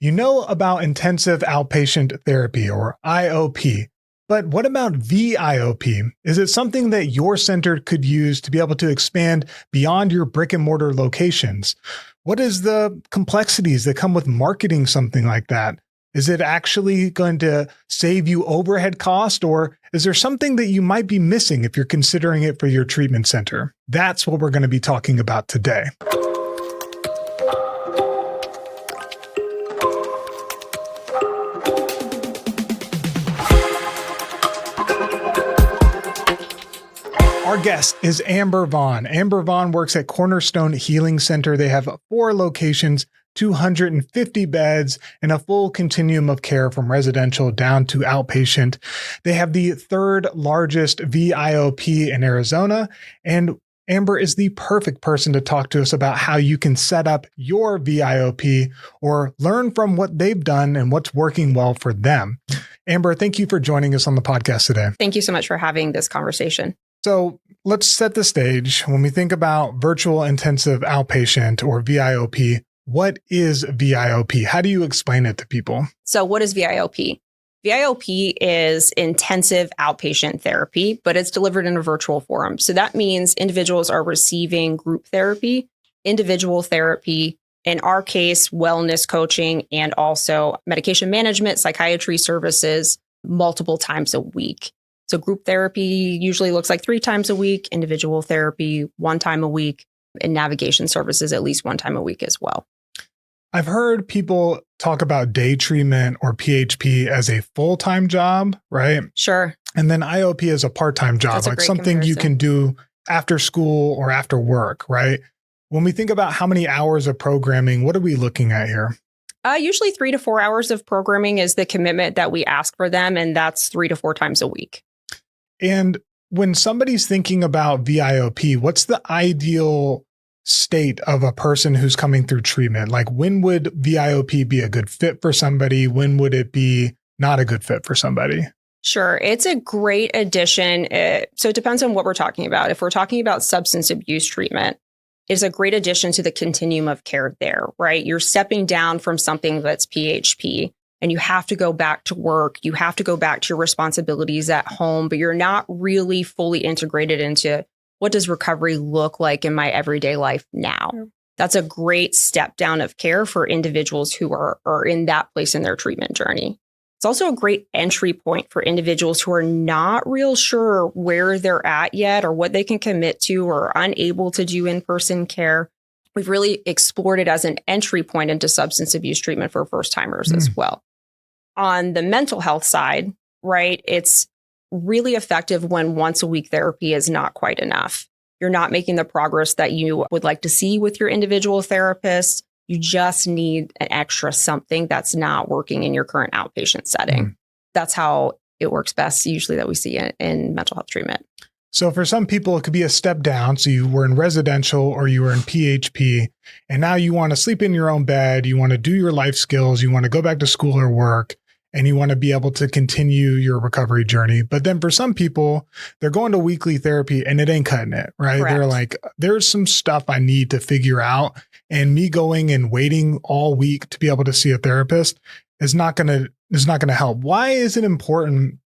You know about intensive outpatient therapy, or IOP, but what about VIOP? Is it something that your center could use to be able to expand beyond your brick and mortar locations? What is the complexities that come with marketing something like that? Is it actually going to save you overhead cost, or is there something that you might be missing if you're considering it for your treatment center? That's what we're going to be talking about today. Our guest is Amber Vaughn. Amber Vaughn works at Cornerstone Healing Center. They have 4 locations, 250 beds, and a full continuum of care from residential down to outpatient. They have the 3rd largest VIOP in Arizona, and Amber is the perfect person to talk to us about how you can set up your VIOP or learn from what they've done and what's working well for them. Amber, thank you for joining us on the podcast today. Thank you so much for having this conversation. So let's set the stage. When we think about virtual intensive outpatient or VIOP, what is VIOP? How do you explain it to people? So what is VIOP? VIOP is intensive outpatient therapy, but it's delivered in a virtual forum. So that means individuals are receiving group therapy, individual therapy, in our case, wellness coaching, and also medication management, psychiatry services multiple times a week. So group therapy usually looks like 3 times a week, individual therapy 1 time a week, and navigation services at least 1 time a week as well. I've heard people talk about day treatment or PHP as a full-time job, right? Sure. And then IOP as a part-time job, like something you can do after school or after work, right? When we think about how many hours of programming, what are we looking at here? Usually 3 to 4 hours of programming is the commitment that we ask for them, and that's 3 to 4 times a week. And when somebody's thinking about VIOP, what's the ideal state of a person who's coming through treatment? Like, when would VIOP be a good fit for somebody? When would it be not a good fit for somebody? Sure. It's a great addition. So it depends on what we're talking about. If we're talking about substance abuse treatment, it's a great addition to the continuum of care there, right? You're stepping down from something that's PHP. And you have to go back to work. You have to go back to your responsibilities at home, but you're not really fully integrated into what does recovery look like in my everyday life now. That's a great step down of care for individuals who are in that place in their treatment journey. It's also a great entry point for individuals who are not real sure where they're at yet or what they can commit to or unable to do in-person care. We've really explored it as an entry point into substance abuse treatment for first-timers as well. On the mental health side, right, it's really effective when once a week therapy is not quite enough. You're not making the progress that you would like to see with your individual therapist. You just need an extra something that's not working in your current outpatient setting. That's how it works best, usually, that we see in mental health treatment. So for some people, it could be a step down. So you were in residential or you were in PHP, and now you want to sleep in your own bed. You want to do your life skills. You want to go back to school or work, and you want to be able to continue your recovery journey. But then for some people, they're going to weekly therapy and it ain't cutting it, right? Correct. They're like, there's some stuff I need to figure out, and me going and waiting all week to be able to see a therapist is not going to help. Why is it important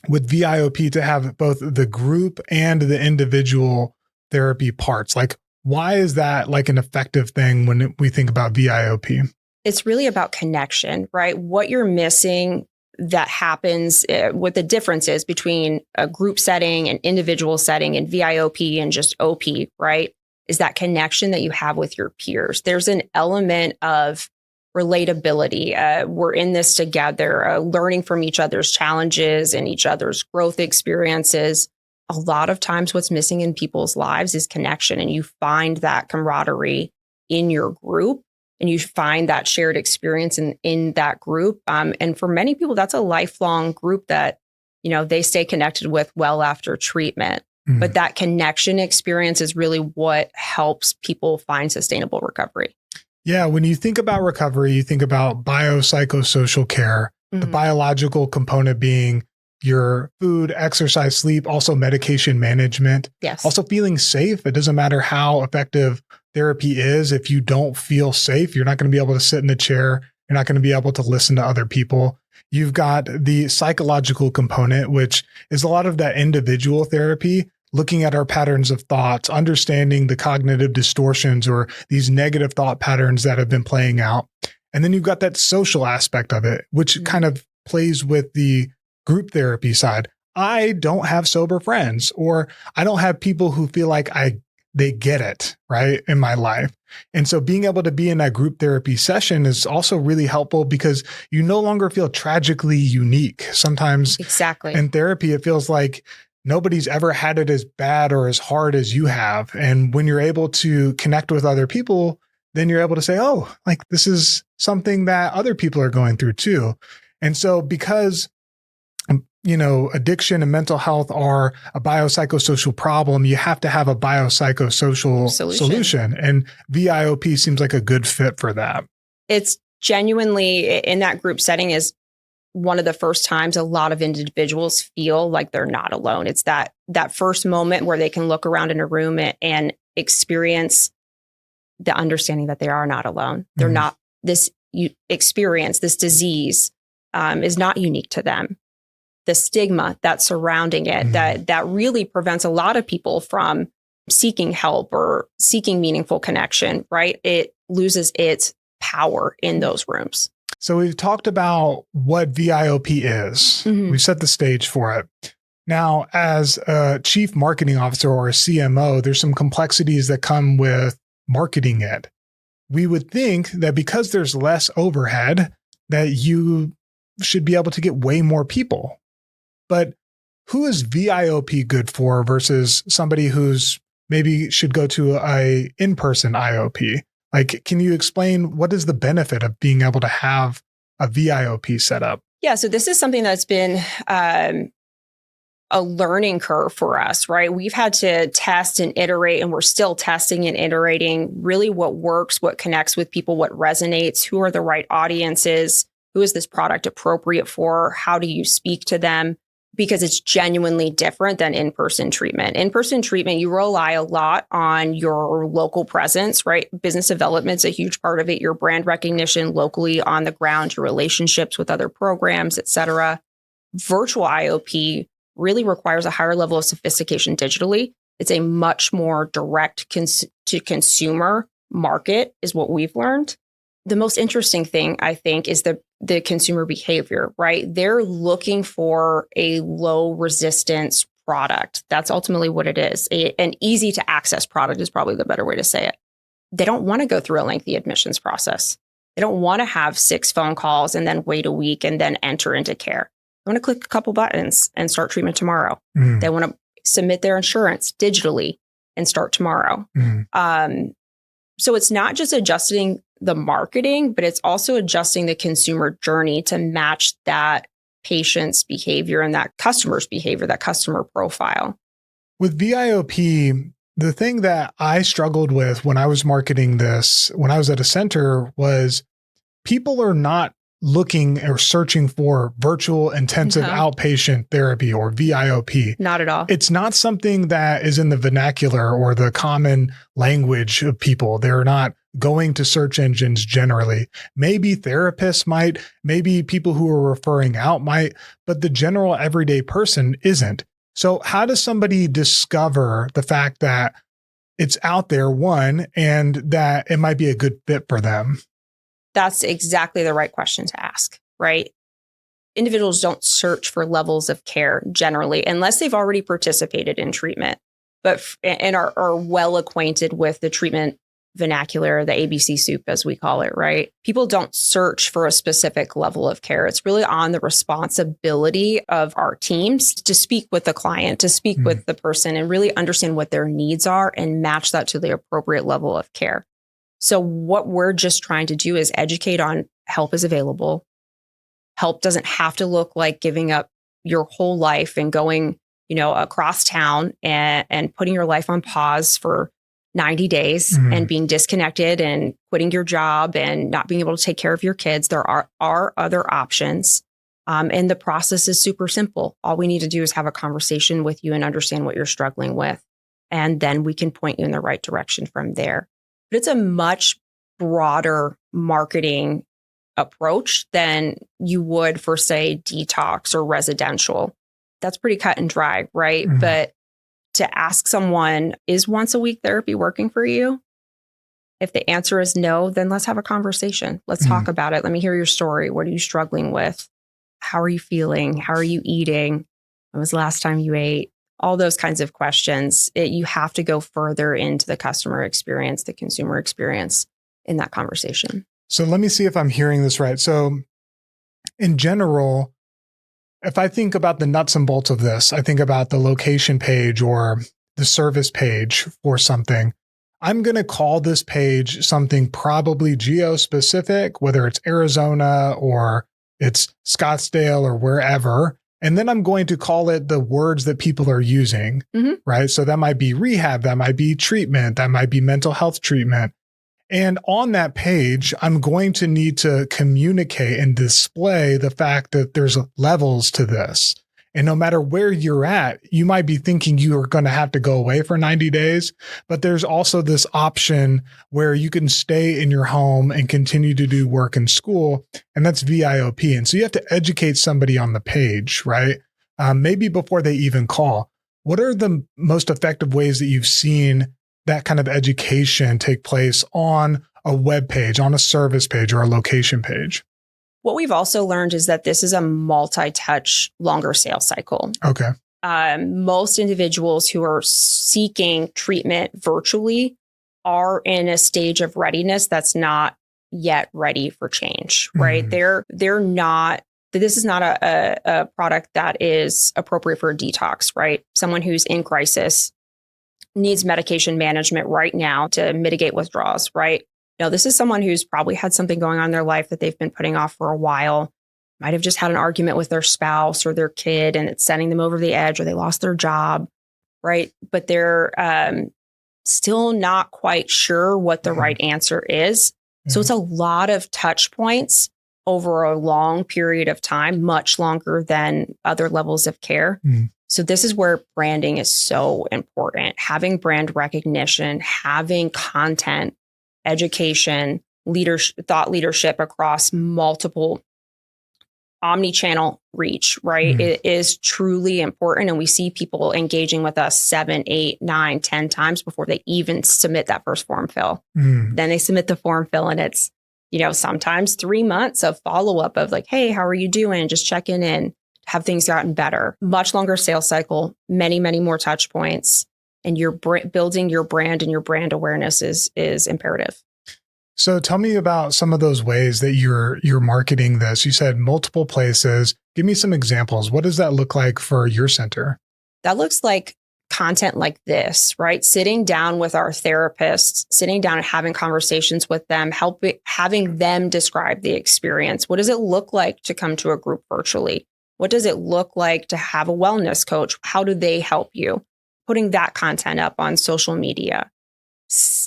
with VIOP to have both the group and the individual therapy parts? Like, why is that like an effective thing when we think about VIOP? It's really about connection, right? What you're missing that happens, what the difference is between a group setting, an individual setting, and VIOP and just OP, right? Is that connection that you have with your peers. There's an element of relatability. We're in this together, learning from each other's challenges and each other's growth experiences. A lot of times what's missing in people's lives is connection, and you find that camaraderie in your group. And you find that shared experience in that group. And for many people, that's a lifelong group that, they stay connected with well after treatment. But that connection experience is really what helps people find sustainable recovery. Yeah. When you think about recovery, you think about biopsychosocial care, the biological component being your food, exercise, sleep, also medication management. Yes. Also feeling safe. It doesn't matter how effective therapy is. If you don't feel safe, you're not going to be able to sit in the chair You're not going to be able to listen to other people. You've got the psychological component, which is a lot of that individual therapy, looking at our patterns of thoughts, understanding the cognitive distortions or these negative thought patterns that have been playing out. And then you've got that social aspect of it, which kind of plays with the group therapy side. I don't have sober friends, or I don't have people who feel like they get it, right, in my life. And so being able to be in that group therapy session is also really helpful because you no longer feel tragically unique. Sometimes in therapy, it feels like nobody's ever had it as bad or as hard as you have. And when you're able to connect with other people, then you're able to say, oh, like this is something that other people are going through too. And so because addiction and mental health are a biopsychosocial problem, you have to have a biopsychosocial solution. And VIOP seems like a good fit for that. It's genuinely, in that group setting, is one of the first times a lot of individuals feel like they're not alone. It's that first moment where they can look around in a room and experience the understanding that they are not alone. They're not, this experience, this disease is not unique to them. The stigma that's surrounding it, that really prevents a lot of people from seeking help or seeking meaningful connection, right? It loses its power in those rooms. So we've talked about what VIOP is. We've set the stage for it. Now, as a chief marketing officer or a CMO, there's some complexities that come with marketing it. We would think that because there's less overhead, that you should be able to get way more people. But who is VIOP good for versus somebody who's maybe should go to a in-person IOP? Like, can you explain what is the benefit of being able to have a VIOP set up? Yeah, so this is something that's been a learning curve for us, right? We've had to test and iterate, and we're still testing and iterating really what works, what connects with people, what resonates, who are the right audiences, who is this product appropriate for, how do you speak to them? Because it's genuinely different than in-person treatment. In-person treatment, you rely a lot on your local presence, right? Business development's a huge part of it, your brand recognition locally on the ground, your relationships with other programs, et cetera. Virtual IOP really requires a higher level of sophistication digitally. It's a much more direct to consumer market, is what we've learned. The most interesting thing, I think, is the consumer behavior, right? They're looking for a low resistance product. That's ultimately what it is. An easy to access product is probably the better way to say it. They don't want to go through a lengthy admissions process. They don't want to have 6 phone calls and then wait a week and then enter into care. They want to click a couple buttons and start treatment tomorrow. They want to submit their insurance digitally and start tomorrow. So it's not just adjusting the marketing, but it's also adjusting the consumer journey to match that patient's behavior and that customer's behavior, that customer profile. With VIOP, the thing that I struggled with when I was marketing this, when I was at a center, was people are not looking or searching for virtual intensive outpatient therapy or VIOP. Not at all. It's not something that is in the vernacular or the common language of people. They're not going to search engines generally. Maybe therapists might, maybe people who are referring out might, but the general everyday person isn't. So how does somebody discover the fact that it's out there, one, and that it might be a good fit for them? That's exactly the right question to ask, right? Individuals don't search for levels of care generally, unless they've already participated in treatment, and are well acquainted with the treatment vernacular, the ABC soup, as we call it, right? People don't search for a specific level of care. It's really on the responsibility of our teams to speak with the client, to speak with the person and really understand what their needs are and match that to the appropriate level of care. So what we're just trying to do is educate on help is available. Help doesn't have to look like giving up your whole life and going, across town and putting your life on pause for 90 days and being disconnected and quitting your job and not being able to take care of your kids. There are other options. And the process is super simple. All we need to do is have a conversation with you and understand what you're struggling with. And then we can point you in the right direction from there. But it's a much broader marketing approach than you would for, say, detox or residential. That's pretty cut and dry, right? Mhm. But to ask someone, is once a week therapy working for you? If the answer is no, then let's have a conversation. Let's talk about it. Let me hear your story. What are you struggling with? How are you feeling? How are you eating? When was the last time you ate? All those kinds of questions. You have to go further into the customer experience, the consumer experience in that conversation. So let me see if I'm hearing this right. So in general, if I think about the nuts and bolts of this, I think about the location page or the service page for something. I'm going to call this page something probably geo-specific, whether it's Arizona or it's Scottsdale or wherever. And then I'm going to call it the words that people are using, right? So that might be rehab, that might be treatment, that might be mental health treatment. And on that page, I'm going to need to communicate and display the fact that there's levels to this. And no matter where you're at, you might be thinking you are going to have to go away for 90 days, but there's also this option where you can stay in your home and continue to do work in school, and that's VIOP. And so you have to educate somebody on the page, right? Maybe before they even call. What are the most effective ways that you've seen that kind of education take place on a web page, on a service page, or a location page? What we've also learned is that this is a multi-touch, longer sales cycle. Okay. Most individuals who are seeking treatment virtually are in a stage of readiness that's not yet ready for change, right? They're not, this is not a product that is appropriate for a detox, right? Someone who's in crisis needs medication management right now to mitigate withdrawals, right? No, this is someone who's probably had something going on in their life that they've been putting off for a while. Might have just had an argument with their spouse or their kid and it's sending them over the edge, or they lost their job, right? But they're still not quite sure what the right answer is. So it's a lot of touch points over a long period of time, much longer than other levels of care. So this is where branding is so important. Having brand recognition, having content, education, thought leadership across multiple omni-channel reach, right? It is truly important. And we see people engaging with us 7, 8, 9, 10 times before they even submit that first form fill. Then they submit the form fill and it's, sometimes 3 months of follow-up of like, hey, how are you doing? Just checking in. Have things gotten better? Much longer sales cycle, many, many more touch points. And you're building your brand and your brand awareness is imperative. So tell me about some of those ways that you're marketing this. You said multiple places. Give me some examples. What does that look like for your center? That looks like content like this, right? Sitting down with our therapists, sitting down and having conversations with them, having them describe the experience. What does it look like to come to a group virtually? What does it look like to have a wellness coach? How do they help you? Putting that content up on social media,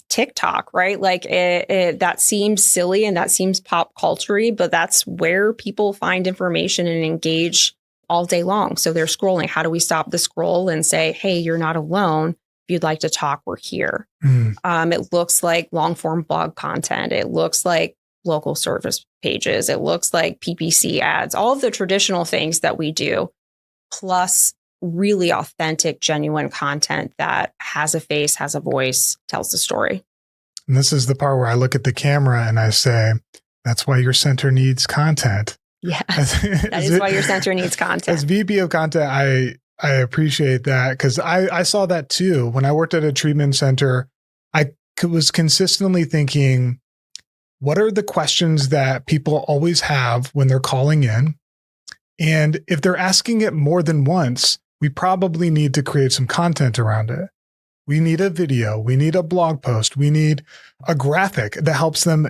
TikTok, right? Like that seems silly and that seems pop culture-y, but that's where people find information and engage all day long. So they're scrolling. How do we stop the scroll and say, hey, you're not alone. If you'd like to talk, we're here. It looks like long form blog content. It looks like local service pages. It looks like PPC ads, all of the traditional things that we do, plus really authentic, genuine content that has a face, has a voice, tells the story. And this is the part where I look at the camera and I say, that's why your center needs content. Yeah, that is why your center needs content. As VP of content, I appreciate that because I saw that too. When I worked at a treatment center, I was consistently thinking, what are the questions that people always have when they're calling in? And if they're asking it more than once, we probably need to create some content around it. We need a video. We need a blog post. We need a graphic that helps them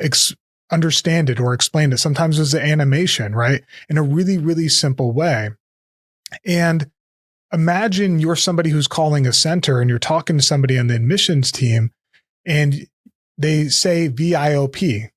understand it or explain it. Sometimes it's an animation, right? In a really, really simple way. And imagine you're somebody who's calling a center and you're talking to somebody on the admissions team and they say VIOP,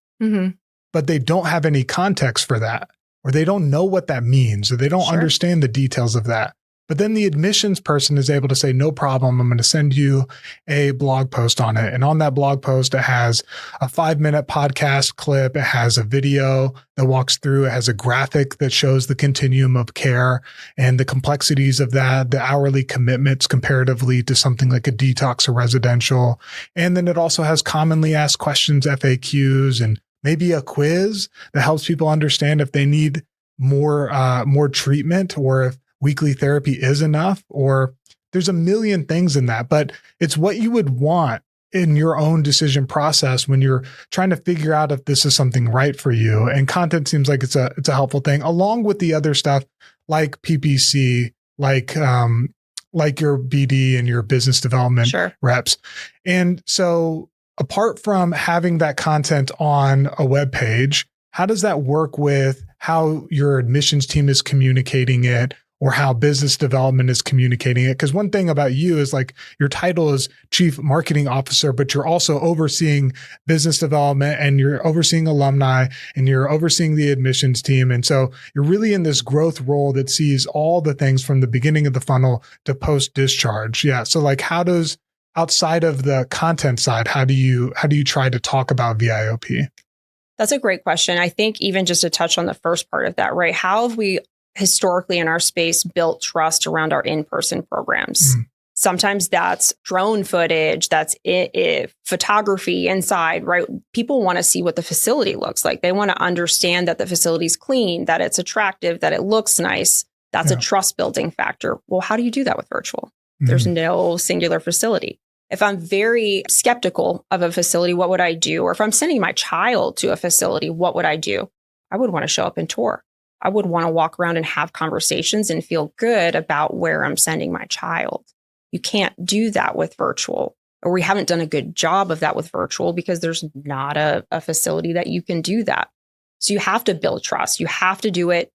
but they don't have any context for that, or they don't know what that means, or they don't understand the details of that. But then the admissions person is able to say, no problem, I'm going to send you a blog post on it. And on that blog post, it has a 5-minute podcast clip. It has a video that walks through. It has a graphic that shows the continuum of care and the complexities of that, the hourly commitments comparatively to something like a detox or residential. And then it also has commonly asked questions, FAQs, and maybe a quiz that helps people understand if they need more treatment or if weekly therapy is enough, or there's a million things in that, but it's what you would want in your own decision process when you're trying to figure out if this is something right for you. And content seems like it's a helpful thing, along with the other stuff like PPC, like your BD and your business development reps. And so apart from having that content on a web page, how does that work with how your admissions team is communicating it, or how business development is communicating it? Because one thing about you is like your title is Chief Marketing Officer, but you're also overseeing business development and you're overseeing alumni and you're overseeing the admissions team. And so you're really in this growth role that sees all the things from the beginning of the funnel to post-discharge. Yeah. So like outside of the content side, how do you try to talk about VIOP? That's a great question. I think even just to touch on the first part of that, right? How have we historically in our space built trust around our in-person programs? Sometimes that's drone footage, that's photography inside, right? People want to see what the facility looks like. They want to understand that the facility's clean, that it's attractive, that it looks nice. That's a trust building factor. Well, how do you do that with virtual? There's no singular facility. If I'm very skeptical of a facility, what would I do? Or if I'm sending my child to a facility, what would I do? I would want to show up and tour. I would want to walk around and have conversations and feel good about where I'm sending my child. You can't do that with virtual, or we haven't done a good job of that with virtual because there's not a facility that you can do that. So you have to build trust. You have to do it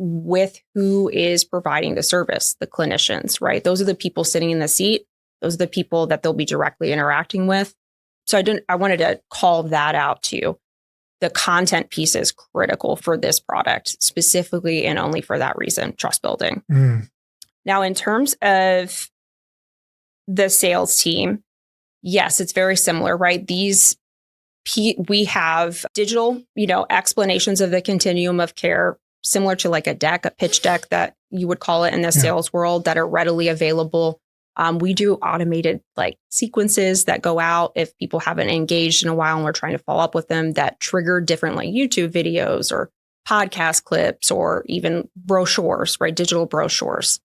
with who is providing the service, the clinicians, right? Those are the people sitting in the seat. Those are the people that they'll be directly interacting with. So I wanted to call that out too. The content piece is critical for this product, specifically and only for that reason, trust building. Now, in terms of the sales team, yes, it's very similar, right? We have digital, explanations of the continuum of care, similar to like a pitch deck that you would call it in the sales world, that are readily available. We do automated like sequences that go out if people haven't engaged in a while and we're trying to follow up with them, that trigger different like YouTube videos or podcast clips or even brochures, right? Digital brochures.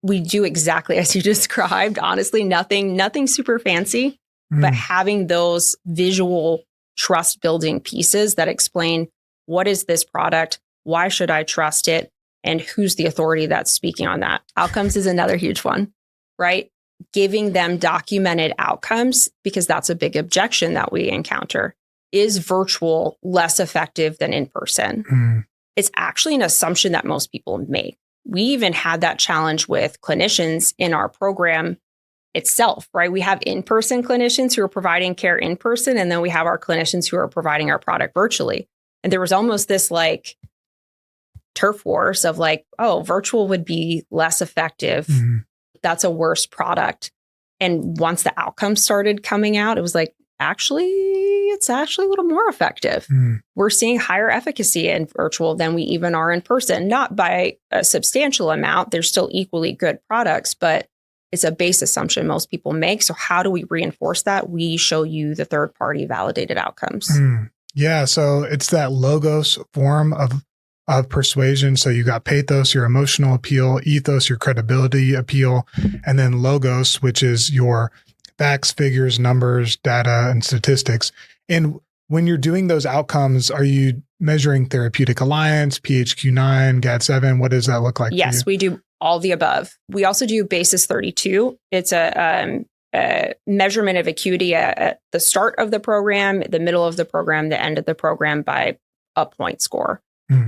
We do exactly as you described. Honestly, nothing super fancy, but having those visual trust building pieces that explain what is this product, why should I trust it, and who's the authority that's speaking on that. Outcomes is another huge one, right? Giving them documented outcomes, because that's a big objection that we encounter. Is virtual less effective than in person? It's actually an assumption that most people make. We even had that challenge with clinicians in our program itself, right? We have in-person clinicians who are providing care in person, and then we have our clinicians who are providing our product virtually. And there was almost this like turf wars of like, oh, virtual would be less effective. That's a worse product. And once the outcomes started coming out, it was like, it's actually a little more effective. We're seeing higher efficacy in virtual than we even are in person, not by a substantial amount. They're still equally good products, but it's a base assumption most people make. So how do we reinforce that? We show you the third-party validated outcomes. Yeah. So it's that logos form of persuasion. So you got pathos, your emotional appeal, ethos, your credibility appeal, and then logos, which is your facts, figures, numbers, data, and statistics. And when you're doing those outcomes, are you measuring therapeutic alliance, PHQ-9, GAD-7? What does that look like? Yes, we do all the above. We also do BASIS 32. It's a measurement of acuity at the start of the program, the middle of the program, the end of the program by a point score,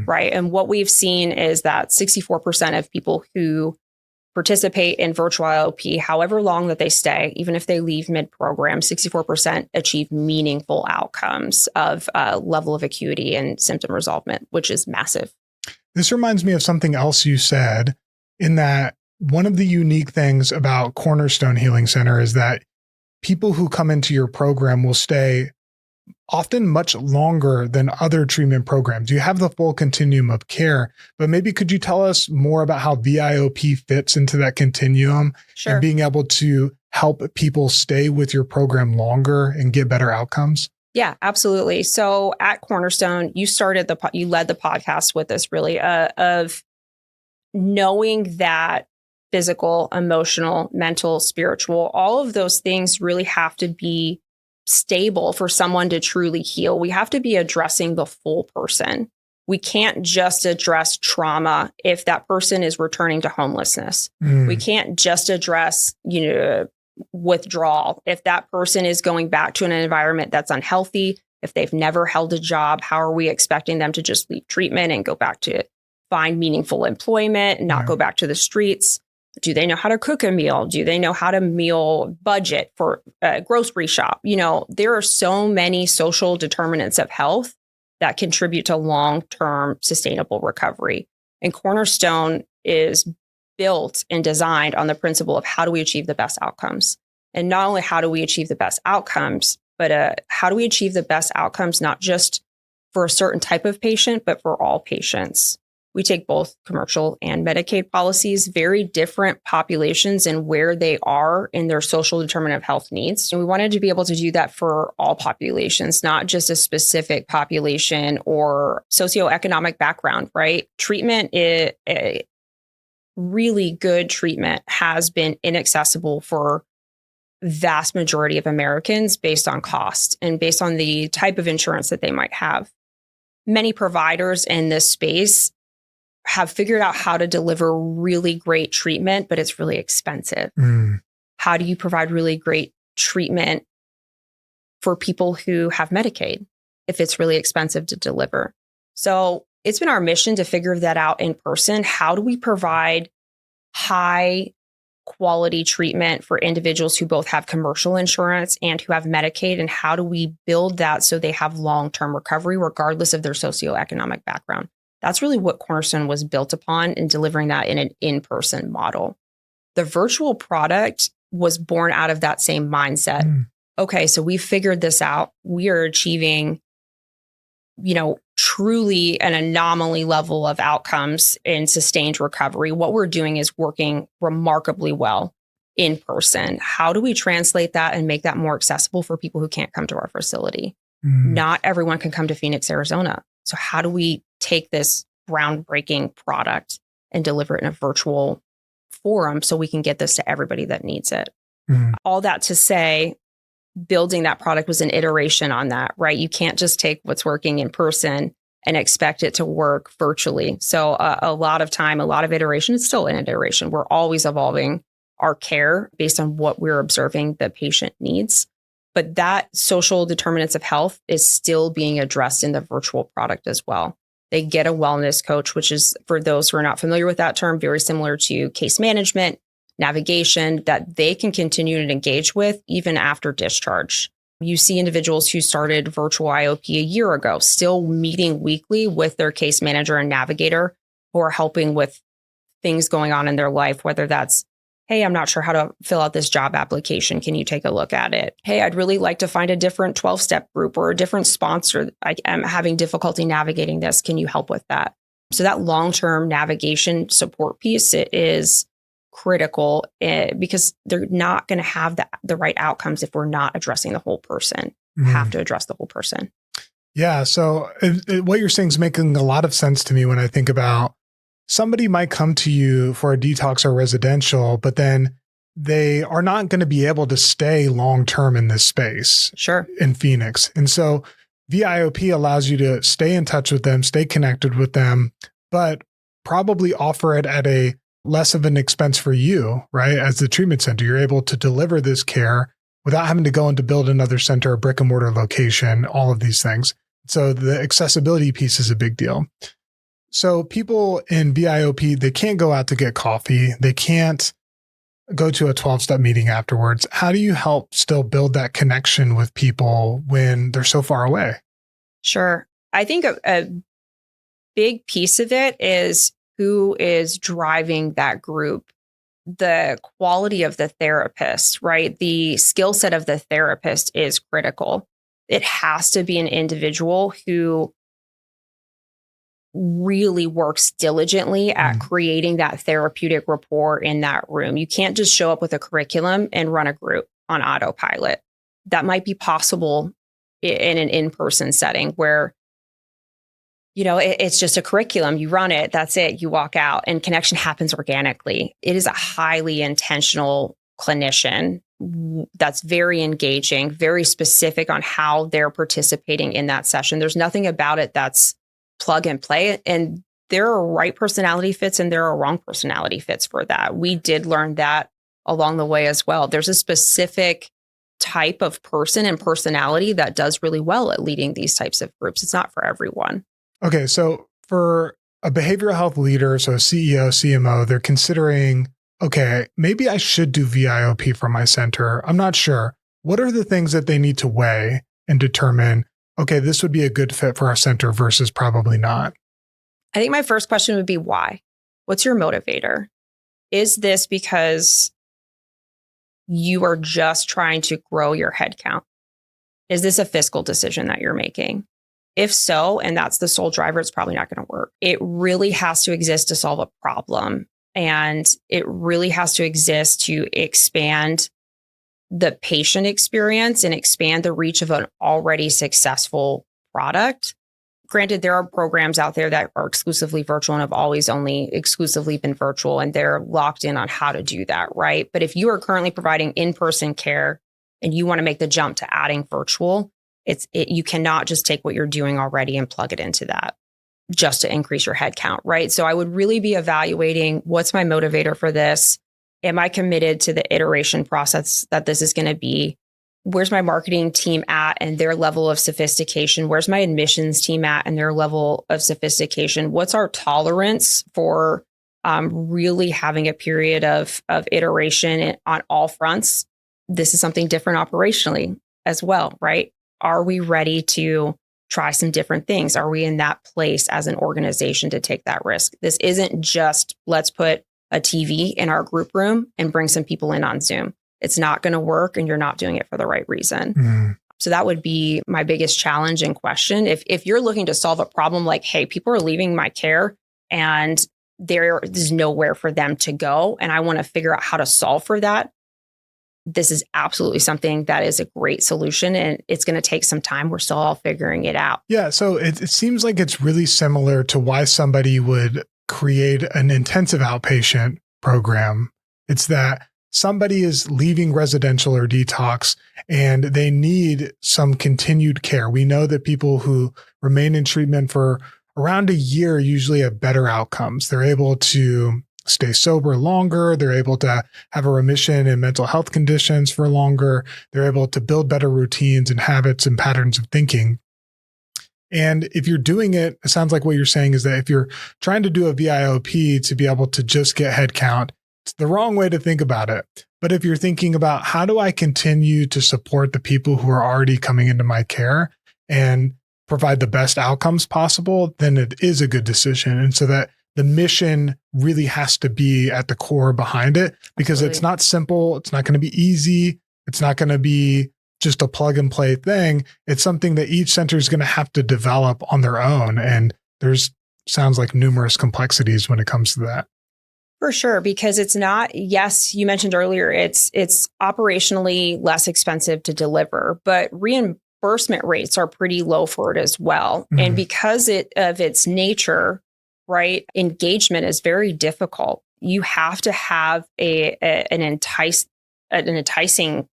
right? And what we've seen is that 64% of people who participate in virtual IOP, however long that they stay, even if they leave mid-program, 64% achieve meaningful outcomes of level of acuity and symptom resolvement, which is massive. This reminds me of something else you said, in that one of the unique things about Cornerstone Healing Center is that people who come into your program will stay often much longer than other treatment programs. You have the full continuum of care, but maybe could you tell us more about how VIOP fits into that continuum and being able to help people stay with your program longer and get better outcomes? Yeah, absolutely. So at Cornerstone, you led the podcast with us really of knowing that physical, emotional, mental, spiritual, all of those things really have to be stable for someone to truly heal. We have to be addressing the full person. We can't just address trauma if that person is returning to homelessness. We can't just address, withdrawal if that person is going back to an environment that's unhealthy. If they've never held a job, how are we expecting them to just leave treatment and go back to find meaningful employment and not go back to the streets? Do they know how to cook a meal? Do they know how to meal budget for a grocery shop? There are so many social determinants of health that contribute to long-term sustainable recovery. And Cornerstone is built and designed on the principle of how do we achieve the best outcomes? And not only how do we achieve the best outcomes, but how do we achieve the best outcomes, not just for a certain type of patient, but for all patients? We take both commercial and Medicaid policies, very different populations and where they are in their social determinant of health needs. And we wanted to be able to do that for all populations, not just a specific population or socioeconomic background, right? Treatment, really good treatment has been inaccessible for vast majority of Americans based on cost and based on the type of insurance that they might have. Many providers in this space have figured out how to deliver really great treatment, but it's really expensive. How do you provide really great treatment for people who have Medicaid if it's really expensive to deliver? So it's been our mission to figure that out in person. How do we provide high quality treatment for individuals who both have commercial insurance and who have Medicaid? And how do we build that so they have long-term recovery regardless of their socioeconomic background? That's really what Cornerstone was built upon in delivering that in an in-person model. The virtual product was born out of that same mindset. Okay, so we figured this out. We are achieving, truly an anomaly level of outcomes in sustained recovery. What we're doing is working remarkably well in person. How do we translate that and make that more accessible for people who can't come to our facility? Not everyone can come to Phoenix, Arizona. So how do we take this groundbreaking product and deliver it in a virtual forum so we can get this to everybody that needs it? All that to say, building that product was an iteration on that, right? You can't just take what's working in person and expect it to work virtually. So a lot of time, a lot of iteration, it's still an iteration. We're always evolving our care based on what we're observing the patient needs. But that social determinants of health is still being addressed in the virtual product as well. They get a wellness coach, which is, for those who are not familiar with that term, very similar to case management, navigation, that they can continue to engage with even after discharge. You see individuals who started virtual IOP a year ago, still meeting weekly with their case manager and navigator who are helping with things going on in their life, whether that's, hey, I'm not sure how to fill out this job application. Can you take a look at it? Hey, I'd really like to find a different 12-step group or a different sponsor. I am having difficulty navigating this. Can you help with that? So that long-term navigation support piece, it is critical because they're not going to have the right outcomes if we're not addressing the whole person. Have to address the whole person. Yeah. So what you're saying is making a lot of sense to me when I think about somebody might come to you for a detox or residential, but then they are not going to be able to stay long-term in this space. Sure. In Phoenix. And so VIOP allows you to stay in touch with them, stay connected with them, but probably offer it at a less of an expense for you, right? As the treatment center, you're able to deliver this care without having to go in to build another center, a brick and mortar location, all of these things. So the accessibility piece is a big deal. So people in VIOP, they can't go out to get coffee. They can't go to a 12-step meeting afterwards. How do you help still build that connection with people when they're so far away? Sure. I think a big piece of it is who is driving that group the quality of the therapist, right? The skill set of the therapist is critical. It has to be an individual who really works diligently at creating that therapeutic rapport in that room. You can't just show up with a curriculum and run a group on autopilot. That might be possible in an in-person setting where, it's just a curriculum. You run it, that's it, you walk out, and connection happens organically. It is a highly intentional clinician that's very engaging, very specific on how they're participating in that session. There's nothing about it that's plug and play. And there are right personality fits and there are wrong personality fits for that. We did learn that along the way as well. There's a specific type of person and personality that does really well at leading these types of groups. It's not for everyone. Okay, so for a behavioral health leader, so CEO, CMO, they're considering, okay, maybe I should do VIOP for my center. I'm not sure. What are the things that they need to weigh and determine, okay, this would be a good fit for our center versus probably not? I think my first question would be why? What's your motivator? Is this because you are just trying to grow your headcount? Is this a fiscal decision that you're making? If so, and that's the sole driver, it's probably not going to work. It really has to exist to solve a problem. And it really has to exist to expand the patient experience and expand the reach of an already successful product. Granted, there are programs out there that are exclusively virtual and have always only exclusively been virtual, and they're locked in on how to do that, right? But if you are currently providing in-person care and you want to make the jump to adding virtual, you cannot just take what you're doing already and plug it into that just to increase your head count, right? So I would really be evaluating, what's my motivator for this? Am I committed to the iteration process that this is going to be? Where's my marketing team at and their level of sophistication? Where's my admissions team at and their level of sophistication? What's our tolerance for really having a period of iteration on all fronts? This is something different operationally as well, right? Are we ready to try some different things? Are we in that place as an organization to take that risk? This isn't just, let's put a TV in our group room and bring some people in on Zoom. It's not going to work and you're not doing it for the right reason. So that would be my biggest challenge and question. If you're looking to solve a problem like, hey, people are leaving my care and there's nowhere for them to go, and I want to figure out how to solve for that, this is absolutely something that is a great solution, and it's going to take some time. We're still all figuring it out. Yeah. So it seems like it's really similar to why somebody would create an intensive outpatient program. It's that somebody is leaving residential or detox and they need some continued care. We know that people who remain in treatment for around a year usually have better outcomes. They're able to stay sober longer. They're able to have a remission in mental health conditions for longer. They're able to build better routines and habits and patterns of thinking. And if you're doing it, it sounds like what you're saying is that if you're trying to do a VIOP to be able to just get headcount, it's the wrong way to think about it. But if you're thinking about how do I continue to support the people who are already coming into my care and provide the best outcomes possible, then it is a good decision. And so that the mission really has to be at the core behind it, because It's not simple. It's not going to be easy. It's not going to be just a plug and play thing. It's something that each center is going to have to develop on their own. And sounds like numerous complexities when it comes to that. For sure, because it's not, yes, you mentioned earlier, it's operationally less expensive to deliver, but reimbursement rates are pretty low for it as well. And because of its nature, right, engagement is very difficult. You have to have an enticing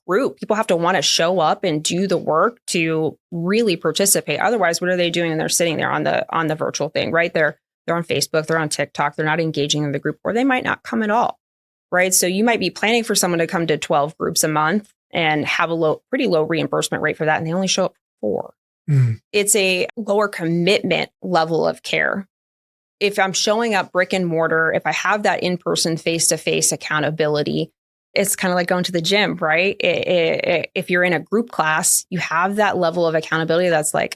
group. People have to want to show up and do the work to really participate. Otherwise, what are they doing? And they're sitting there on the virtual thing, right? They're on Facebook, they're on TikTok, they're not engaging in the group, or they might not come at all, right? So you might be planning for someone to come to 12 groups a month and have a pretty low reimbursement rate for that, and they only show up for 4. It's a lower commitment level of care. If I'm showing up brick and mortar, if I have that in-person, face-to-face accountability, it's kind of like going to the gym, right? If you're in a group class, you have that level of accountability that's like,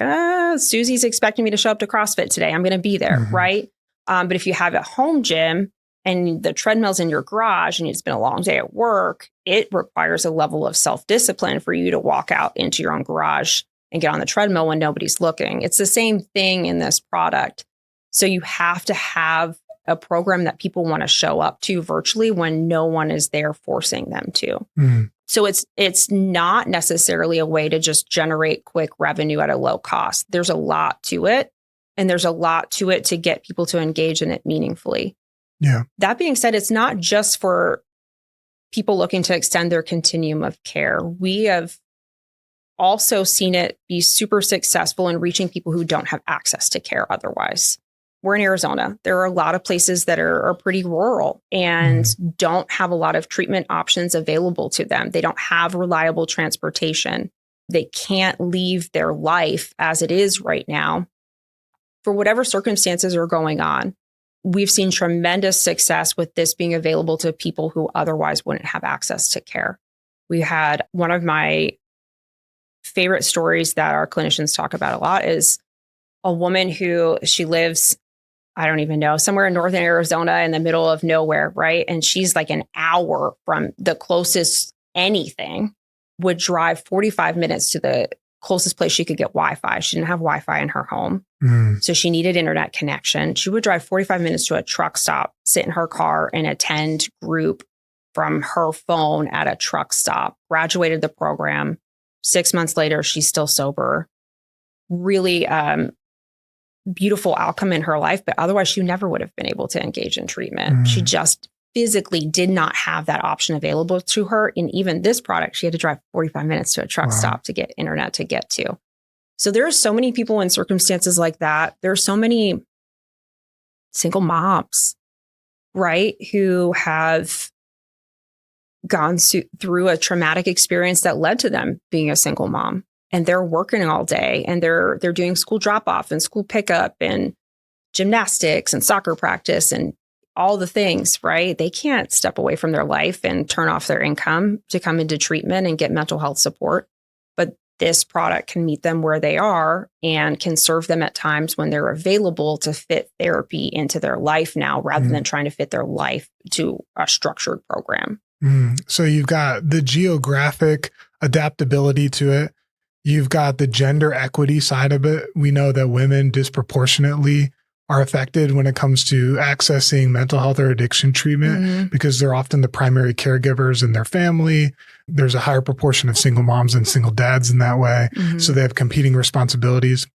Susie's expecting me to show up to CrossFit today. I'm going to be there, right? But if you have a home gym and the treadmill's in your garage and it's been a long day at work, it requires a level of self-discipline for you to walk out into your own garage and get on the treadmill when nobody's looking. It's the same thing in this product. So you have to have a program that people want to show up to virtually when no one is there forcing them to. So it's not necessarily a way to just generate quick revenue at a low cost. There's a lot to it, and there's a lot to it to get people to engage in it meaningfully. Yeah. That being said, it's not just for people looking to extend their continuum of care. We have also seen it be super successful in reaching people who don't have access to care otherwise. We're in Arizona. There are a lot of places that are pretty rural and don't have a lot of treatment options available to them. They don't have reliable transportation. They can't leave their life as it is right now for whatever circumstances are going on. We've seen tremendous success with this being available to people who otherwise wouldn't have access to care. We had one of my favorite stories that our clinicians talk about a lot is a woman who she lives, I don't even know, somewhere in northern Arizona in the middle of nowhere, right? And she's like an hour from the closest anything, would drive 45 minutes to the closest place she could get Wi-Fi. She didn't have Wi-Fi in her home. So she needed internet connection. She would drive 45 minutes to a truck stop, sit in her car and attend group from her phone at a truck stop, graduated the program. 6 months later, she's still sober. Really beautiful outcome in her life, but otherwise she never would have been able to engage in treatment. She just physically did not have that option available to her. In even this product, she had to drive 45 minutes to a truck stop to get internet to get to. So there are so many people in circumstances like that. There are so many single moms, right, who have gone through a traumatic experience that led to them being a single mom. And they're working all day and they're doing school drop off and school pickup and gymnastics and soccer practice and all the things, right? They can't step away from their life and turn off their income to come into treatment and get mental health support. But this product can meet them where they are and can serve them at times when they're available to fit therapy into their life now, rather than trying to fit their life to a structured program. So you've got the geographic adaptability to it. You've got the gender equity side of it. We know that women disproportionately are affected when it comes to accessing mental health or addiction treatment because they're often the primary caregivers in their family. There's a higher proportion of single moms and single dads in that way. So they have competing responsibilities.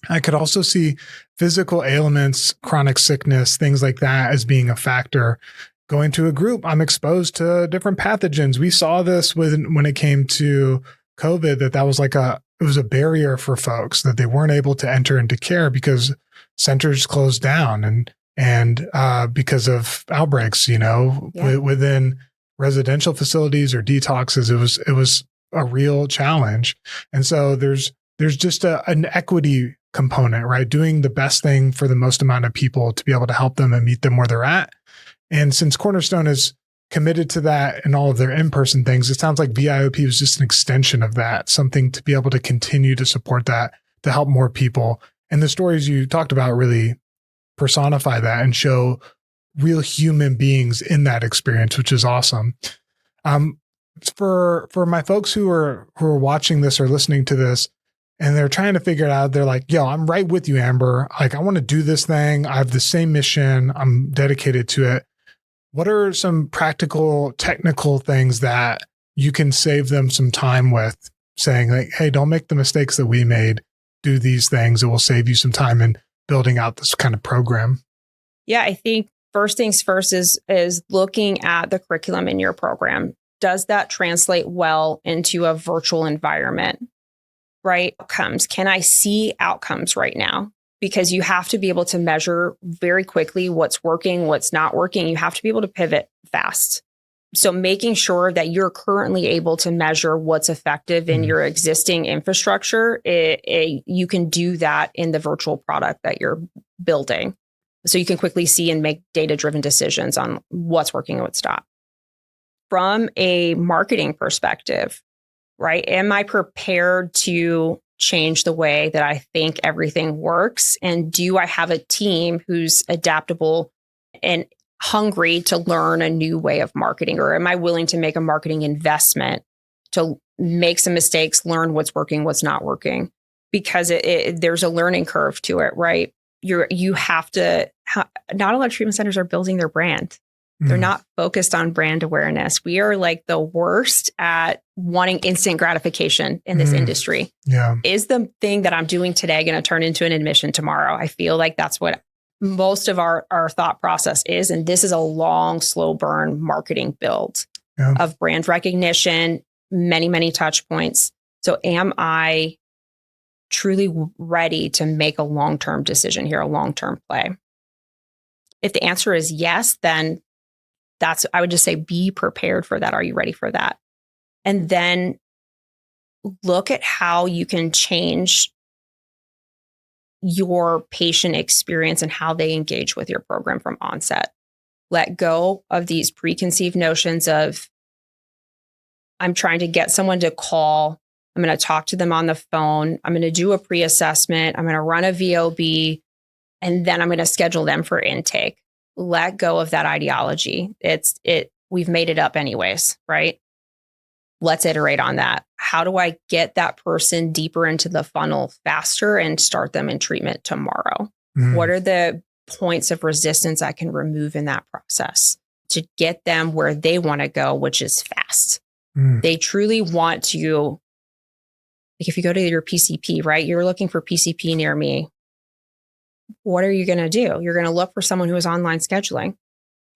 I could also see physical ailments, chronic sickness, things like that as being a factor. Going to a group, I'm exposed to different pathogens. We saw this when it came to COVID, that was it was a barrier for folks that they weren't able to enter into care because centers closed down and because of outbreaks, within residential facilities or detoxes. It was a real challenge. And so there's just an equity component, right? Doing the best thing for the most amount of people to be able to help them and meet them where they're at. And since Cornerstone is committed to that and all of their in-person things, it sounds like VIOP was just an extension of that, something to be able to continue to support that, to help more people. And the stories you talked about really personify that and show real human beings in that experience, which is awesome. For my folks who are watching this or listening to this, and they're trying to figure it out, they're like, yo, I'm right with you, Amber. Like, I want to do this thing. I have the same mission. I'm dedicated to it. What are some practical, technical things that you can save them some time with, saying like, hey, don't make the mistakes that we made. Do these things. It will save you some time in building out this kind of program. Yeah, I think first things first is looking at the curriculum in your program. Does that translate well into a virtual environment? Right? Outcomes. Can I see outcomes right now? Because you have to be able to measure very quickly what's working, what's not working. You have to be able to pivot fast. So making sure that you're currently able to measure what's effective in your existing infrastructure, you can do that in the virtual product that you're building. So you can quickly see and make data-driven decisions on what's working and what's not. From a marketing perspective, right? Am I prepared to change the way that I think everything works? And do I have a team who's adaptable and hungry to learn a new way of marketing, or am I willing to make a marketing investment to make some mistakes, learn what's working, what's not working? Because there's a learning curve to it, right? You have to. Not a lot of treatment centers are building their brand. They're not focused on brand awareness. We are like the worst at wanting instant gratification in this industry. Yeah. Is the thing that I'm doing today going to turn into an admission tomorrow? I feel like that's what most of our thought process is. And this is a long, slow burn marketing build of brand recognition, many, many touch points. So am I truly ready to make a long-term decision here, a long-term play? If the answer is yes, then I would just say, be prepared for that. Are you ready for that? And then look at how you can change your patient experience and how they engage with your program from onset. Let go of these preconceived notions of, I'm trying to get someone to call. I'm going to talk to them on the phone. I'm going to do a pre-assessment. I'm going to run a VOB, and then I'm going to schedule them for intake. Let go of that ideology. We've made it up anyways, right? Let's iterate on that. How do I get that person deeper into the funnel faster and start them in treatment tomorrow? What are the points of resistance I can remove in that process to get them where they want to go, which is fast? They truly want to, like if you go to your PCP, right? You're looking for PCP near me. What are you going to do? You're going to look for someone who is online scheduling.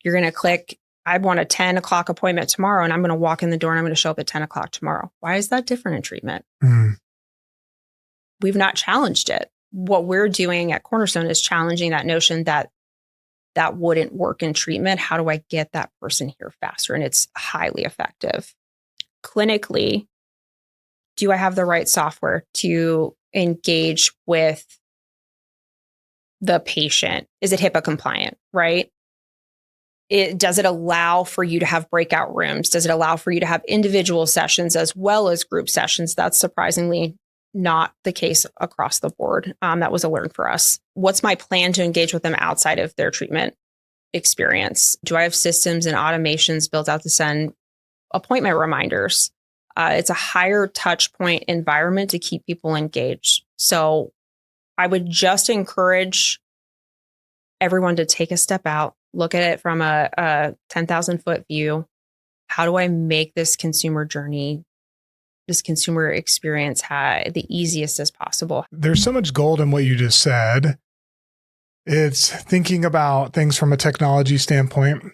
You're going to click, I want a 10 o'clock appointment tomorrow, and I'm going to walk in the door and I'm going to show up at 10 o'clock tomorrow. Why is that different in treatment? We've not challenged it. What we're doing at Cornerstone is challenging that notion that wouldn't work in treatment. How do I get that person here faster? And it's highly effective. Clinically, do I have the right software to engage with the patient? Is it HIPAA compliant, right? Does it allow for you to have breakout rooms? Does it allow for you to have individual sessions as well as group sessions? That's surprisingly not the case across the board. That was a learn for us. What's my plan to engage with them outside of their treatment experience? Do I have systems and automations built out to send appointment reminders? It's a higher touch point environment to keep people engaged. So I would just encourage everyone to take a step out, look at it from a 10,000 foot view. How do I make this consumer journey, this consumer experience the easiest as possible? There's so much gold in what you just said. It's thinking about things from a technology standpoint,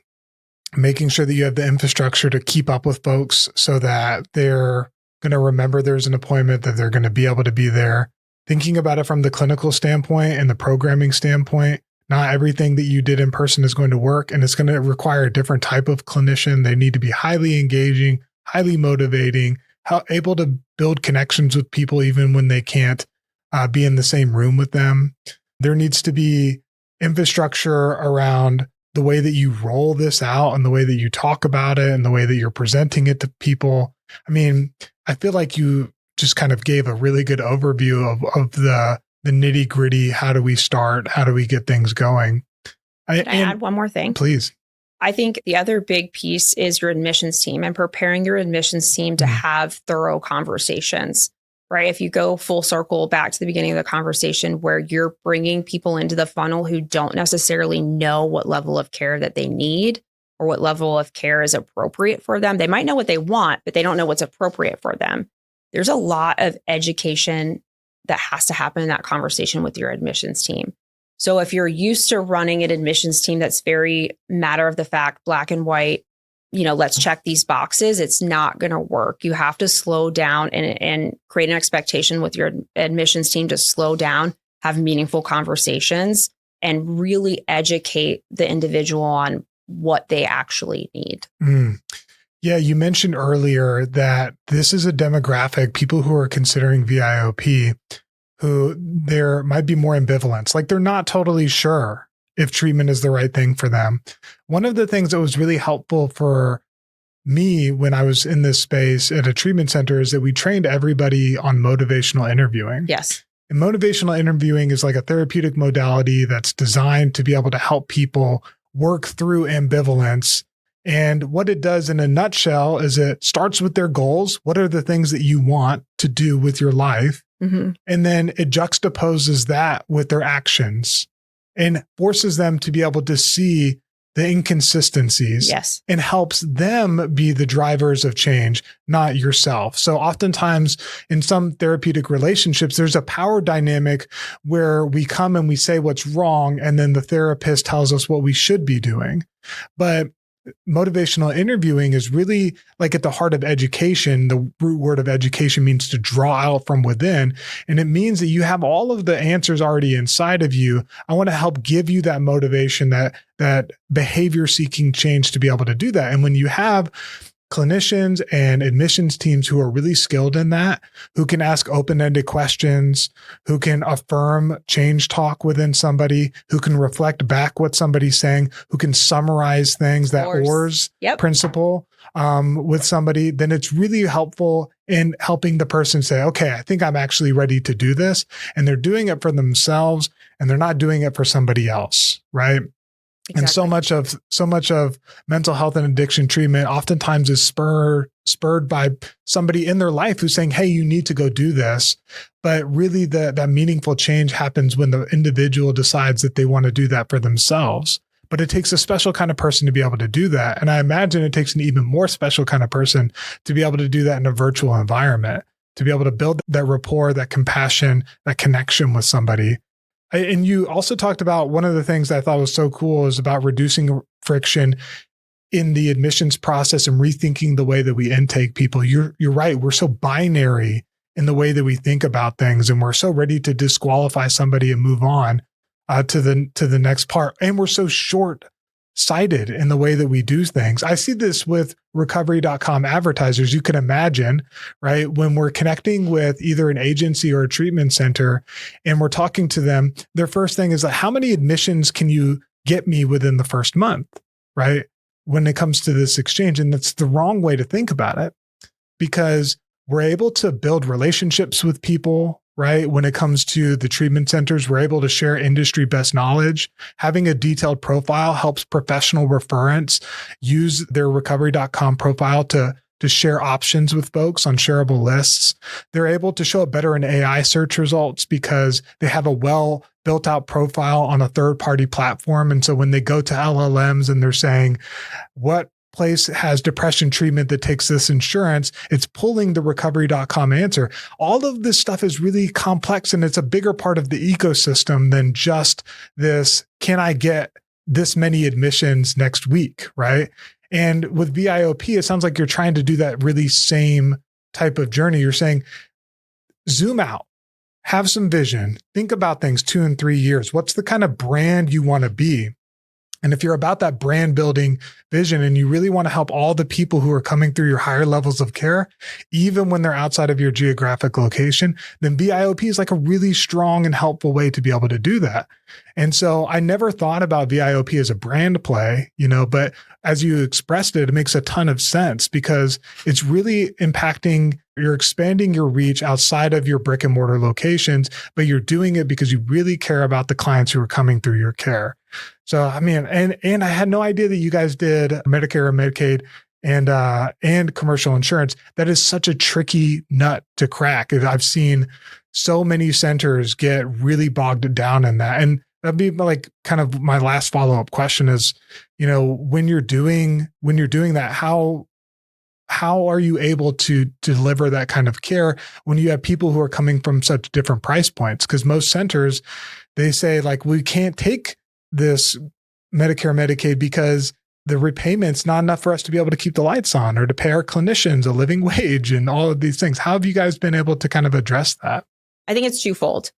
making sure that you have the infrastructure to keep up with folks so that they're going to remember there's an appointment, that they're going to be able to be there. Thinking about it from the clinical standpoint and the programming standpoint, not everything that you did in person is going to work, and it's going to require a different type of clinician. They need to be highly engaging, highly motivating, able to build connections with people even when they can't be in the same room with them. There needs to be infrastructure around the way that you roll this out and the way that you talk about it and the way that you're presenting it to people. I mean, I feel like you just kind of gave a really good overview of the nitty gritty. How do we start? How do we get things going? Can I add one more thing? Please. I think the other big piece is your admissions team and preparing your admissions team to have thorough conversations, right? If you go full circle back to the beginning of the conversation where you're bringing people into the funnel who don't necessarily know what level of care that they need or what level of care is appropriate for them. They might know what they want, but they don't know what's appropriate for them. There's a lot of education that has to happen in that conversation with your admissions team. So if you're used to running an admissions team that's very matter of the fact, black and white, let's check these boxes, it's not going to work. You have to slow down and create an expectation with your admissions team to slow down, have meaningful conversations, and really educate the individual on what they actually need. Yeah, you mentioned earlier that this is a demographic, people who are considering VIOP, who there might be more ambivalence, like they're not totally sure if treatment is the right thing for them. One of the things that was really helpful for me when I was in this space at a treatment center is that we trained everybody on motivational interviewing. Yes. And motivational interviewing is like a therapeutic modality that's designed to be able to help people work through ambivalence. And what it does in a nutshell is it starts with their goals. What are the things that you want to do with your life? Mm-hmm. And then it juxtaposes that with their actions and forces them to be able to see the inconsistencies. Yes. And helps them be the drivers of change, not yourself. So oftentimes in some therapeutic relationships, there's a power dynamic where we come and we say what's wrong, and then the therapist tells us what we should be doing. But motivational interviewing is really like at the heart of education. The root word of education means to draw out from within. And it means that you have all of the answers already inside of you. I want to help give you that motivation, that behavior seeking change to be able to do that. And when you have clinicians and admissions teams who are really skilled in that, who can ask open-ended questions, who can affirm change talk within somebody, who can reflect back what somebody's saying, who can summarize things, that ORS principle with somebody, then it's really helpful in helping the person say, okay, I think I'm actually ready to do this. And they're doing it for themselves and they're not doing it for somebody else, right? Exactly. And so much of mental health and addiction treatment oftentimes is spurred by somebody in their life who's saying, hey, you need to go do this. But really that meaningful change happens when the individual decides that they want to do that for themselves. But it takes a special kind of person to be able to do that. And I imagine it takes an even more special kind of person to be able to do that in a virtual environment, to be able to build that rapport, that compassion, that connection with somebody. And you also talked about one of the things that I thought was so cool is about reducing friction in the admissions process and rethinking the way that we intake people. You're right. We're so binary in the way that we think about things, and we're so ready to disqualify somebody and move on to the next part. And we're so short-sighted in the way that we do things. I see this with recovery.com advertisers. You can imagine, right? When we're connecting with either an agency or a treatment center and we're talking to them, their first thing is like, how many admissions can you get me within the first month, right? When it comes to this exchange. And that's the wrong way to think about it, because we're able to build relationships with people, right? When it comes to the treatment centers, we're able to share industry best knowledge. Having a detailed profile helps professional referents use their recovery.com profile to share options with folks on shareable lists. They're able to show up better in AI search results because they have a well built out profile on a third-party platform. And so when they go to LLMs and they're saying, what place has depression treatment that takes this insurance, it's pulling the recovery.com answer. All of this stuff is really complex, and it's a bigger part of the ecosystem than just this, can I get this many admissions next week, right? And with VIOP, it sounds like you're trying to do that really same type of journey. You're saying, zoom out, have some vision, think about things 2 and 3 years. What's the kind of brand you want to be? And if you're about that brand building vision and you really want to help all the people who are coming through your higher levels of care, even when they're outside of your geographic location, then VIOP is like a really strong and helpful way to be able to do that. And so I never thought about VIOP as a brand play, but as you expressed it, it makes a ton of sense because it's really impacting, you're expanding your reach outside of your brick and mortar locations, but you're doing it because you really care about the clients who are coming through your care. So, I mean, and I had no idea that you guys did Medicare and Medicaid and commercial insurance. That is such a tricky nut to crack. I've seen so many centers get really bogged down in that. And that'd be like kind of my last follow-up question is, when you're doing that, how are you able to deliver that kind of care when you have people who are coming from such different price points? Because most centers, they say like, we can't take this Medicare, Medicaid because the repayment's not enough for us to be able to keep the lights on or to pay our clinicians a living wage and all of these things. How have you guys been able to kind of address that? I think it's twofold.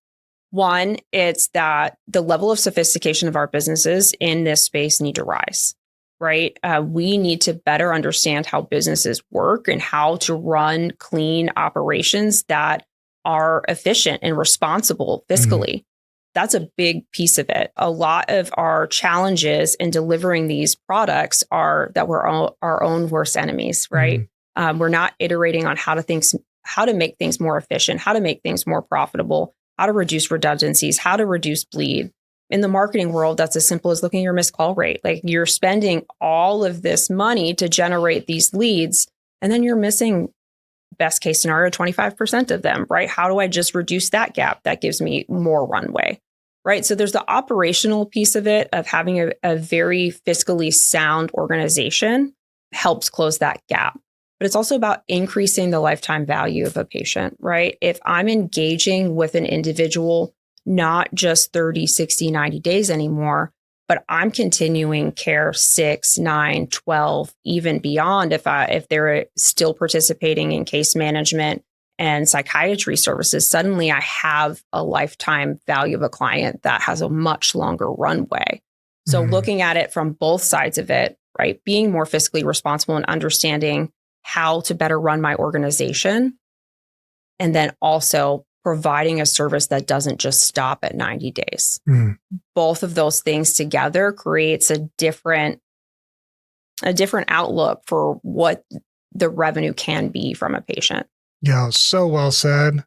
One, it's that the level of sophistication of our businesses in this space need to rise, right? We need to better understand how businesses work and how to run clean operations that are efficient and responsible fiscally. Mm-hmm. That's a big piece of it. A lot of our challenges in delivering these products are that we're our own worst enemies, right? Mm-hmm. We're not iterating on how to make things more efficient, how to make things more profitable, how to reduce redundancies, how to reduce bleed. in the marketing world, that's as simple as looking at your missed call rate. Like you're spending all of this money to generate these leads, and then you're missing, best case scenario, 25% of them, right? How do I just reduce that gap? That gives me more runway, right? So there's the operational piece of it, of having a very fiscally sound organization helps close that gap. But it's also about increasing the lifetime value of a patient, right? If I'm engaging with an individual, not just 30, 60, 90 days anymore, but I'm continuing care 6, 9, 12, even beyond if they're still participating in case management and psychiatry services, suddenly I have a lifetime value of a client that has a much longer runway. So looking at it from both sides of it, right? Being more fiscally responsible and understanding how to better run my organization. And then also providing a service that doesn't just stop at 90 days. Both of those things together creates a different outlook for what the revenue can be from a patient. Yeah, so well said.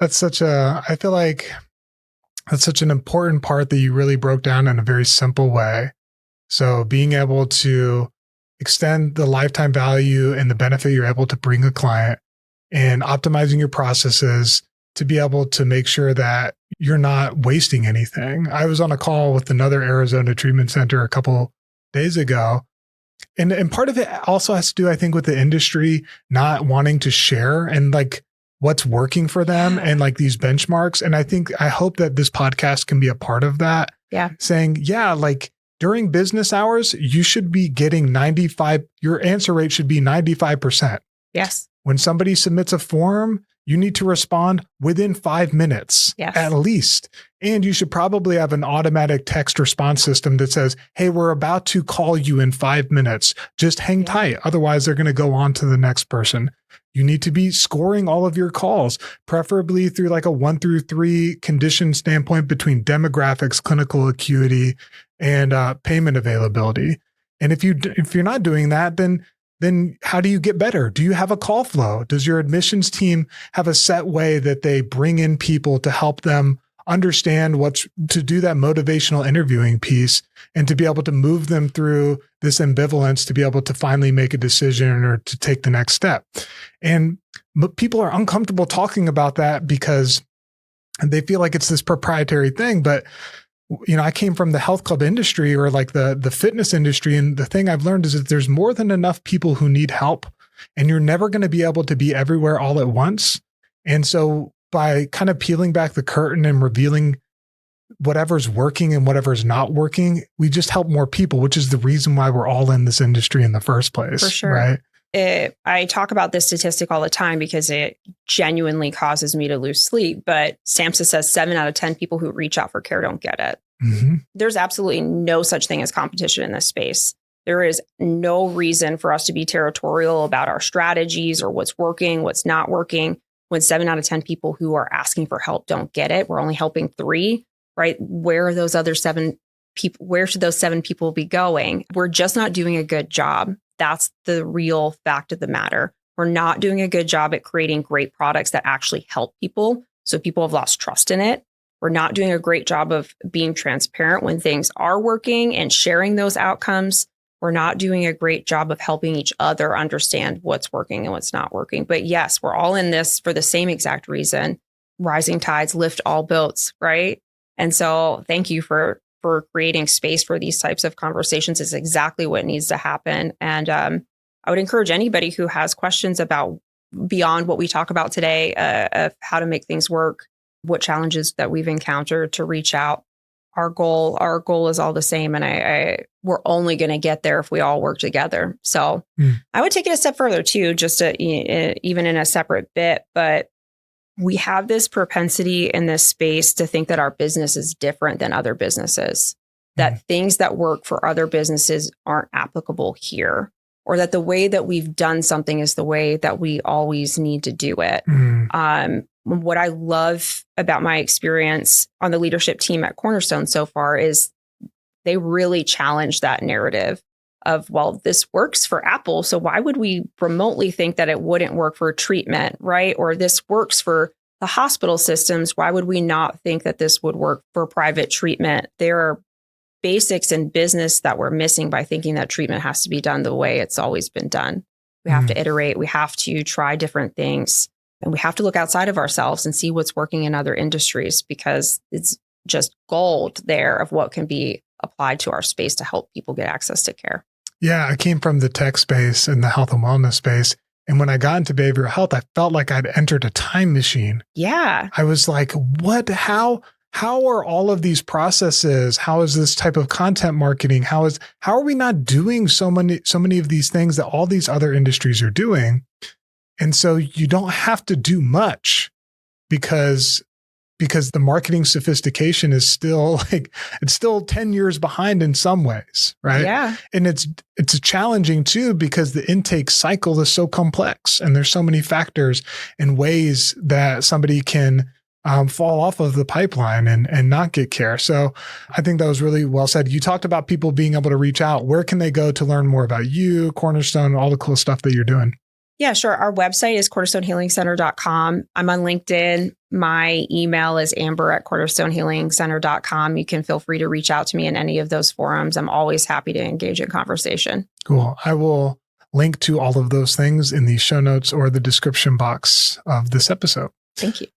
I feel like that's such an important part that you really broke down in a very simple way. So being able to extend the lifetime value and the benefit you're able to bring a client, and optimizing your processes to be able to make sure that you're not wasting anything. I was on a call with another Arizona treatment center a couple days ago. And part of it also has to do, I think, with the industry not wanting to share and like what's working for them and like these benchmarks. And I hope that this podcast can be a part of that. Yeah. Saying, yeah, like during business hours, you should be getting your answer rate should be 95%. Yes. When somebody submits a form, you need to respond within 5 minutes at least. And you should probably have an automatic text response system that says, hey, we're about to call you in 5 minutes. Just hang tight. Otherwise, they're going to go on to the next person. You need to be scoring all of your calls, preferably through like a 1 through 3 condition standpoint between demographics, clinical acuity, and payment availability. And if you're not doing that, then how do you get better? Do you have a call flow? Does your admissions team have a set way that they bring in people to help them understand to do that motivational interviewing piece and to be able to move them through this ambivalence to be able to finally make a decision or to take the next step? And people are uncomfortable talking about that because they feel like it's this proprietary thing. But I came from the health club industry or like the fitness industry. And the thing I've learned is that there's more than enough people who need help, and you're never going to be able to be everywhere all at once. And so by kind of peeling back the curtain and revealing whatever's working and whatever's not working, we just help more people, which is the reason why we're all in this industry in the first place. For sure. Right. I talk about this statistic all the time because it genuinely causes me to lose sleep. But SAMHSA says 7 out of 10 people who reach out for care don't get it. There's absolutely no such thing as competition in this space. There is no reason for us to be territorial about our strategies or what's working, what's not working. When 7 out of 10 people who are asking for help don't get it, we're only helping 3, right? Where are those other 7 people? Where should those 7 people be going? We're just not doing a good job. That's the real fact of the matter. We're not doing a good job at creating great products that actually help people. So people have lost trust in it. We're not doing a great job of being transparent when things are working and sharing those outcomes. We're not doing a great job of helping each other understand what's working and what's not working. But yes, we're all in this for the same exact reason. Rising tides lift all boats, right? And so thank you for creating space for these types of conversations. Is exactly what needs to happen. And I would encourage anybody who has questions about beyond what we talk about today, of how to make things work, what challenges that we've encountered, to reach out. Our goal is all the same. And we're only going to get there if we all work together. So I would take it a step further too, just to, even in a separate bit, but we have this propensity in this space to think that our business is different than other businesses, that things that work for other businesses aren't applicable here, or that the way that we've done something is the way that we always need to do it. What I love about my experience on the leadership team at Cornerstone so far is they really challenge that narrative of, well, this works for Apple, so why would we remotely think that it wouldn't work for treatment, right? Or this works for the hospital systems, why would we not think that this would work for private treatment? There are basics in business that we're missing by thinking that treatment has to be done the way it's always been done. We have to iterate. We have to try different things. And we have to look outside of ourselves and see what's working in other industries, because it's just gold there of what can be applied to our space to help people get access to care. Yeah, I came from the tech space and the health and wellness space. And when I got into behavioral health, I felt like I'd entered a time machine. Yeah. I was like, what? How are all of these processes? How is this type of content marketing? How are we not doing so many of these things that all these other industries are doing? And so you don't have to do much because the marketing sophistication is still it's still 10 years behind in some ways, right? Yeah. And it's challenging too, because the intake cycle is so complex and there's so many factors and ways that somebody can fall off of the pipeline and not get care. So I think that was really well said. You talked about people being able to reach out. Where can they go to learn more about you, Cornerstone, all the cool stuff that you're doing? Yeah, sure. Our website is cornerstonehealingcenter.com. I'm on LinkedIn. My email is amber@cornerstonehealingcenter.com. You can feel free to reach out to me in any of those forums. I'm always happy to engage in conversation. Cool. I will link to all of those things in the show notes or the description box of this episode. Thank you.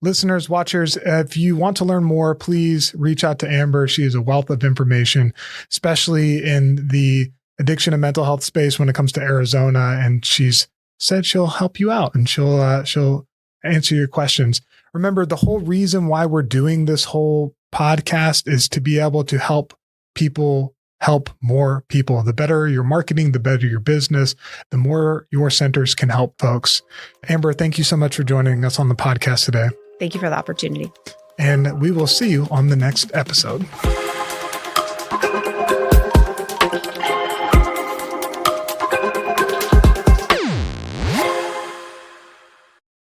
Listeners, watchers, if you want to learn more, please reach out to Amber. She is a wealth of information, especially in the addiction and mental health space when it comes to Arizona. And she's said she'll help you out and she'll answer your questions. Remember, the whole reason why we're doing this whole podcast is to be able to help people help more people. The better your marketing, the better your business, the more your centers can help folks. Amber, thank you so much for joining us on the podcast today. Thank you for the opportunity. And we will see you on the next episode.